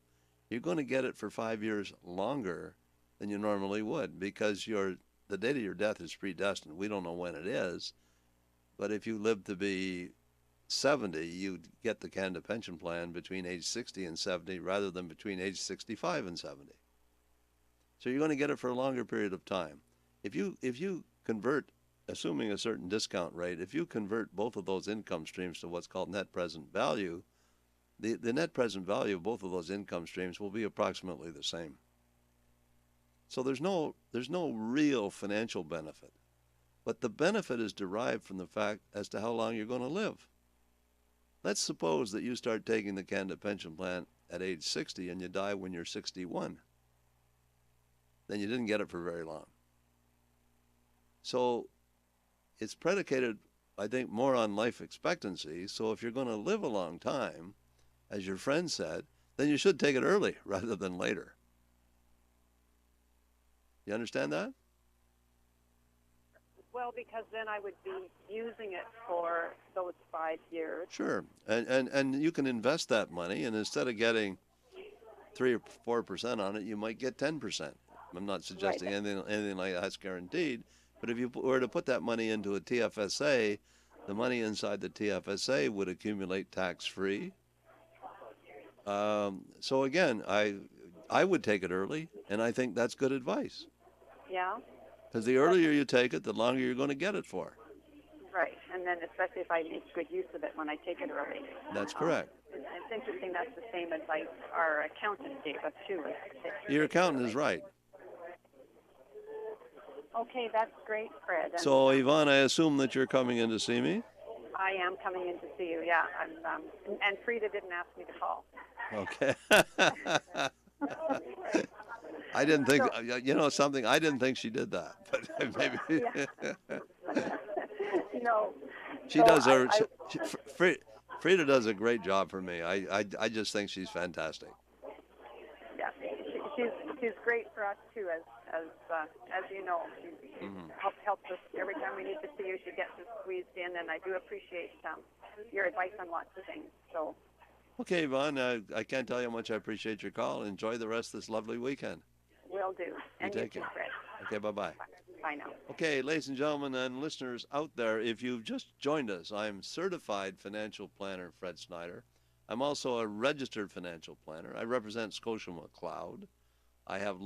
you're going to get it for 5 years longer than you normally would because the date of your death is predestined. We don't know when it is, but if you live to be 70, you'd get the Canada Pension Plan between age 60 and 70 rather than between age 65 and 70. So you're going to get it for a longer period of time. If you convert, assuming a certain discount rate, if you convert both of those income streams to what's called net present value, the net present value of both of those income streams will be approximately the same. So there's no real financial benefit. But the benefit is derived from the fact as to how long you're going to live. Let's suppose that you start taking the Canada Pension Plan at age 60 and you die when you're 61. Then you didn't get it for very long. So it's predicated, I think, more on life expectancy. So if you're going to live a long time, as your friend said, then you should take it early rather than later. You understand that? Well, because then I would be using it for those 5 years. Sure. And you can invest that money, and instead of getting 3 or 4% on it, you might get 10%. I'm not suggesting anything like that's guaranteed, but if you were to put that money into a TFSA, the money inside the TFSA would accumulate tax-free. So again, I would take it early, and I think that's good advice. Yeah. Because the earlier you take it, the longer you're going to get it for. Right, and then especially if I make good use of it when I take it early. That's correct. It's interesting that's the same advice our accountant gave us, too. Your accountant is right. Okay, that's great, Fred. And, so, Yvonne, I assume that you're coming in to see me? I am coming in to see you, yeah. And Frida didn't ask me to call. Okay. I didn't think, you know something, I didn't think she did that, but maybe. No. She does her, Frida does a great job for me. I just think she's fantastic. Yeah, she's great for us too, as you know. She helps us every time we need to see you. She gets us squeezed in, and I do appreciate your advice on lots of things. So. Okay, Yvonne, I can't tell you how much I appreciate your call. Enjoy the rest of this lovely weekend. Will do. And you too, Fred. Okay, bye-bye. Bye now. Okay, ladies and gentlemen and listeners out there, if you've just joined us, I'm certified financial planner Fred Snyder. I'm also a registered financial planner. I represent Scotia McLeod. I have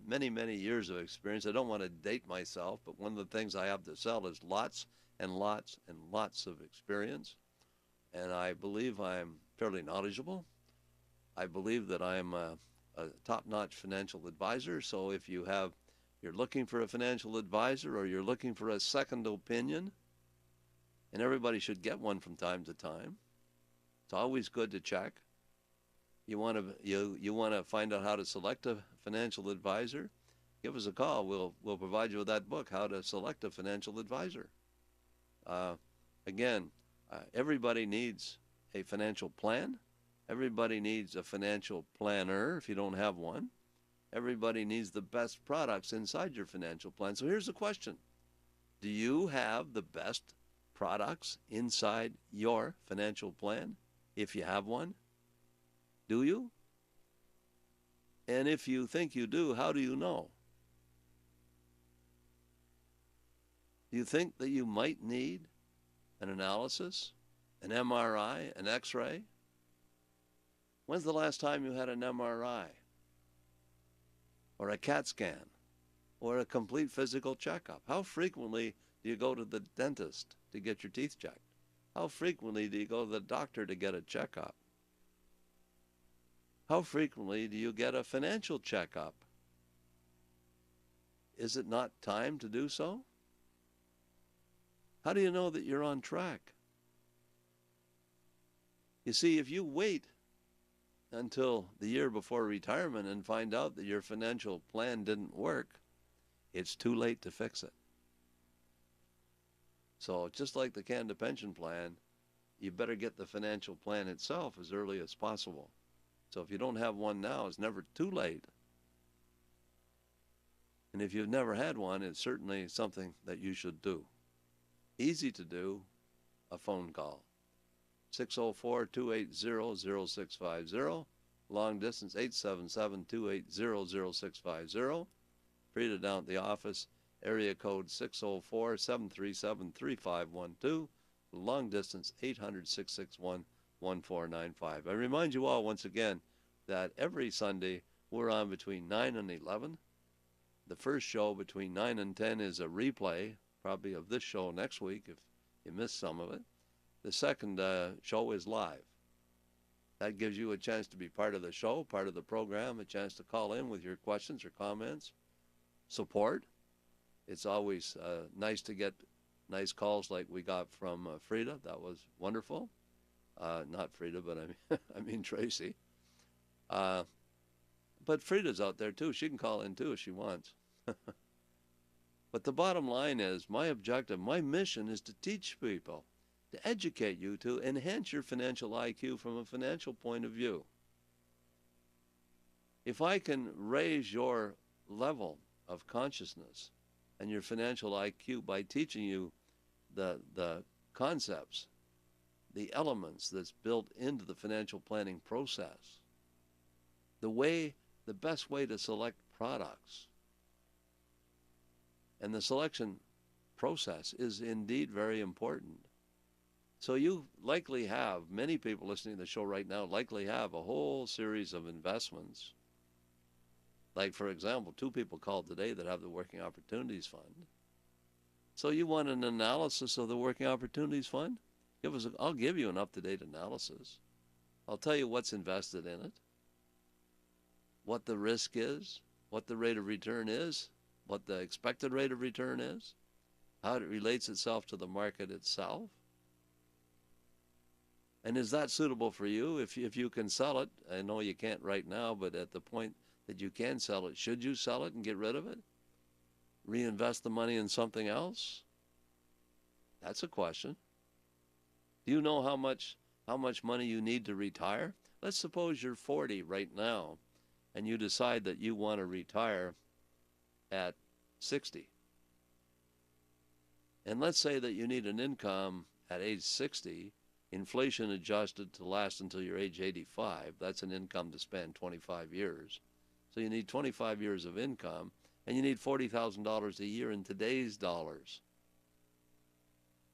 many years of experience. I don't want to date myself, but one of the things I have to sell is lots and lots and lots of experience. and I believe I'm fairly knowledgeable. I believe that I'm a top-notch financial advisor. So if you're looking for a financial advisor or you're looking for a second opinion, and everybody should get one from time to time, it's always good to check. You want to find out how to select a financial advisor? Give us a call. We'll provide you with that book, How to Select a Financial Advisor. Again, everybody needs a financial plan. Everybody needs a financial planner if you don't have one. Everybody needs the best products inside your financial plan. So here's the question. Do you have the best products inside your financial plan if you have one? Do you? And if you think you do, how do you know? Do you think that you might need an analysis, an MRI, an X-ray? When's the last time you had an MRI? Or a CAT scan? Or a complete physical checkup? How frequently do you go to the dentist to get your teeth checked? How frequently do you go to the doctor to get a checkup? How frequently do you get a financial checkup? Is it not time to do so? How do you know that you're on track? You see, if you wait until the year before retirement and find out that your financial plan didn't work, it's too late to fix it. So just like the Canada Pension Plan, you better get the financial plan itself as early as possible. So if you don't have one now, it's never too late. And if you've never had one, it's certainly something that you should do. Easy to do, a phone call. 604-280-0650. Long distance, 877-280-0650. Frida down at the office, area code 604-737-3512. Long distance, 800-661-1495. I remind you all once again that every Sunday we're on between 9 and 11. The first show between 9 and 10 is a replay, probably of this show next week if you missed some of it. The second show is live. That gives you a chance to be part of the show, part of the program, a chance to call in with your questions or comments, support. It's always nice to get nice calls like we got from Frida. That was wonderful. Not Frida, but I mean Tracy. But Frida's out there too. She can call in too if she wants. But the bottom line is, my objective, my mission is to teach people, to educate you, to enhance your financial IQ from a financial point of view. If I can raise your level of consciousness and your financial IQ by teaching you the concepts, the elements that's built into the financial planning process, the best way to select products, and the selection process is indeed very important. So you likely have, many people listening to the show right now likely have a whole series of investments. Like, for example, 2 people called today that have the Working Opportunities Fund. So you want an analysis of the Working Opportunities Fund? I'll give you an up-to-date analysis. I'll tell you what's invested in it, what the risk is, what the rate of return is, what the expected rate of return is, how it relates itself to the market itself. And is that suitable for you? If you can sell it, I know you can't right now, but at the point that you can sell it, should you sell it and get rid of it? Reinvest the money in something else? That's a question. Do you know how much money you need to retire? Let's suppose you're 40 right now and you decide that you want to retire at 60. And let's say that you need an income at age 60, inflation adjusted to last until you're age 85. That's an income to spend 25 years. So you need 25 years of income, and you need $40,000 a year in today's dollars.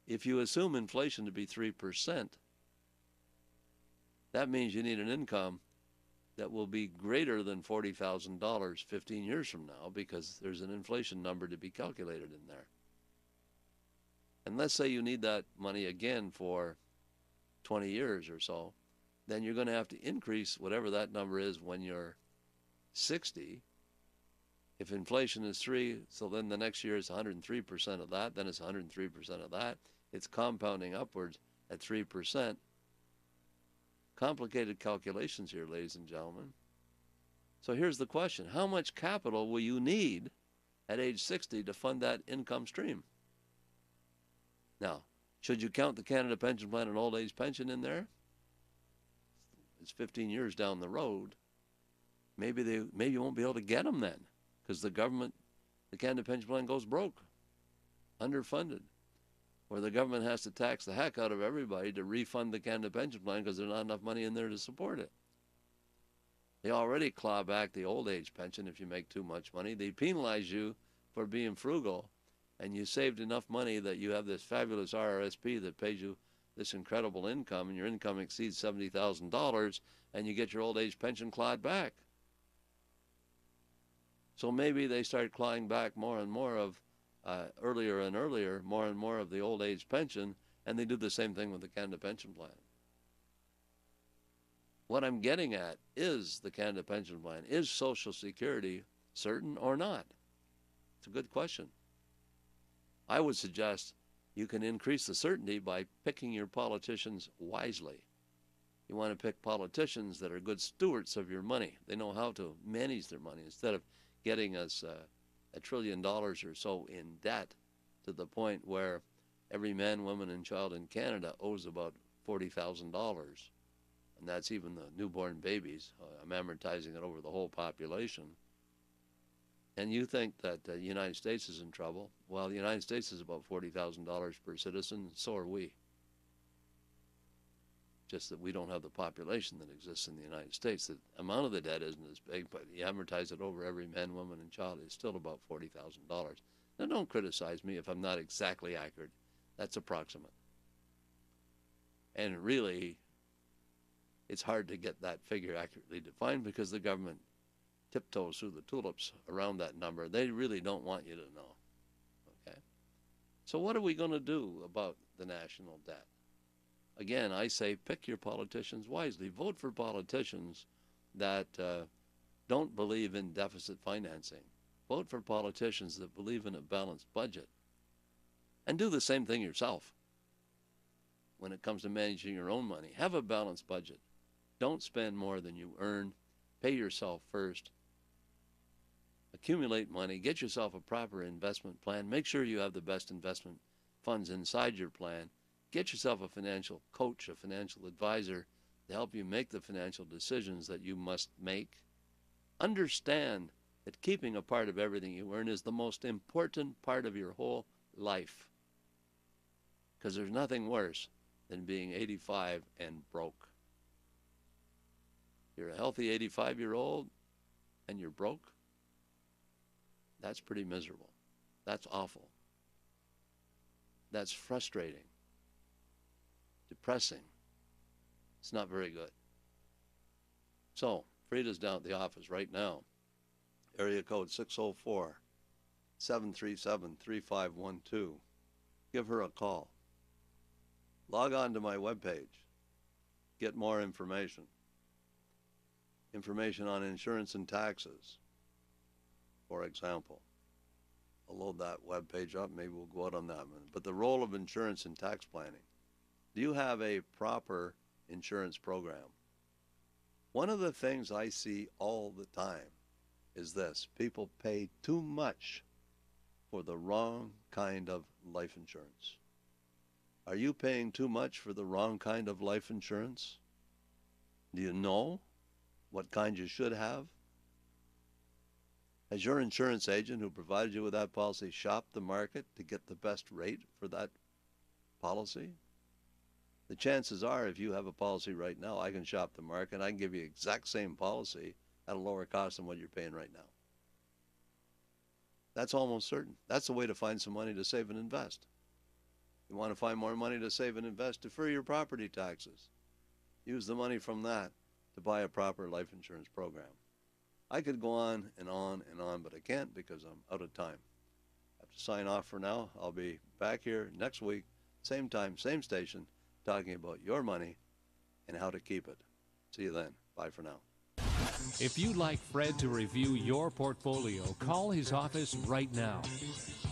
If you assume inflation to be 3%, that means you need an income that will be greater than $40,000 15 years from now, because there's an inflation number to be calculated in there. And let's say you need that money again for 20 years or so, then you're going to have to increase whatever that number is when you're 60. If inflation is 3, so then the next year is 103% of that, then it's 103% of that. It's compounding upwards at 3%. Complicated calculations here, ladies and gentlemen. So here's the question. How much capital will you need at age 60 to fund that income stream? Now, should you count the Canada Pension Plan and old age pension in there? It's 15 years down the road. Maybe you won't be able to get them then, because the Canada Pension Plan goes broke, underfunded, or the government has to tax the heck out of everybody to refund the Canada Pension Plan because there's not enough money in there to support it. They already claw back the old age pension if you make too much money. They penalize you for being frugal, and you saved enough money that you have this fabulous RRSP that pays you this incredible income, and your income exceeds $70,000, and you get your old age pension clawed back. So maybe they start clawing back more and more of, earlier and earlier, more and more of the old age pension, and they do the same thing with the Canada Pension Plan. What I'm getting at is the Canada Pension Plan. Is Social Security certain or not? It's a good question. I would suggest you can increase the certainty by picking your politicians wisely. You want to pick politicians that are good stewards of your money. They know how to manage their money instead of getting us $1 trillion or so in debt to the point where every man, woman, and child in Canada owes about $40,000. And that's even the newborn babies. I'm amortizing it over the whole population. And you think that the United States is in trouble. Well, the United States is about $40,000 per citizen, so are we. Just that we don't have the population that exists in the United States. The amount of the debt isn't as big, but you amortize it over every man, woman, and child, it's still about $40,000. Now, don't criticize me if I'm not exactly accurate. That's approximate. And really, it's hard to get that figure accurately defined because the government tiptoes through the tulips around that number. They really don't want you to know. Okay? So what are we going to do about the national debt? Again, I say pick your politicians wisely. Vote for politicians that don't believe in deficit financing. Vote for politicians that believe in a balanced budget. And do the same thing yourself when it comes to managing your own money. Have a balanced budget. Don't spend more than you earn. Pay yourself first. Accumulate money. Get yourself a proper investment plan. Make sure you have the best investment funds inside your plan. Get yourself a financial coach, a financial advisor to help you make the financial decisions that you must make. Understand that keeping a part of everything you earn is the most important part of your whole life. Because there's nothing worse than being 85 and broke. You're a healthy 85-year-old and you're broke. That's pretty miserable. That's awful. That's frustrating. Depressing. It's not very good. So, Frida's down at the office right now. Area code 604-737-3512. Give her a call. Log on to my webpage. Get more information. Information on insurance and taxes, for example. I'll load that webpage up. Maybe we'll go out on that one. But the role of insurance in tax planning. Do you have a proper insurance program? One of the things I see all the time is this. People pay too much for the wrong kind of life insurance. Are you paying too much for the wrong kind of life insurance? Do you know what kind you should have? Has your insurance agent who provided you with that policy shopped the market to get the best rate for that policy? The chances are, if you have a policy right now, I can shop the market and I can give you the exact same policy at a lower cost than what you're paying right now. That's almost certain. That's the way to find some money to save and invest. You want to find more money to save and invest, defer your property taxes. Use the money from that to buy a proper life insurance program. I could go on and on and on, but I can't because I'm out of time. I have to sign off for now. I'll be back here next week, same time, same station, talking about your money and how to keep it. See you then. Bye for now. If you'd like Fred to review your portfolio, call his office right now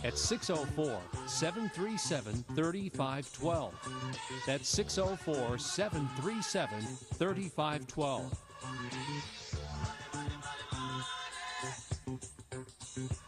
at 604-737-3512. That's 604-737-3512.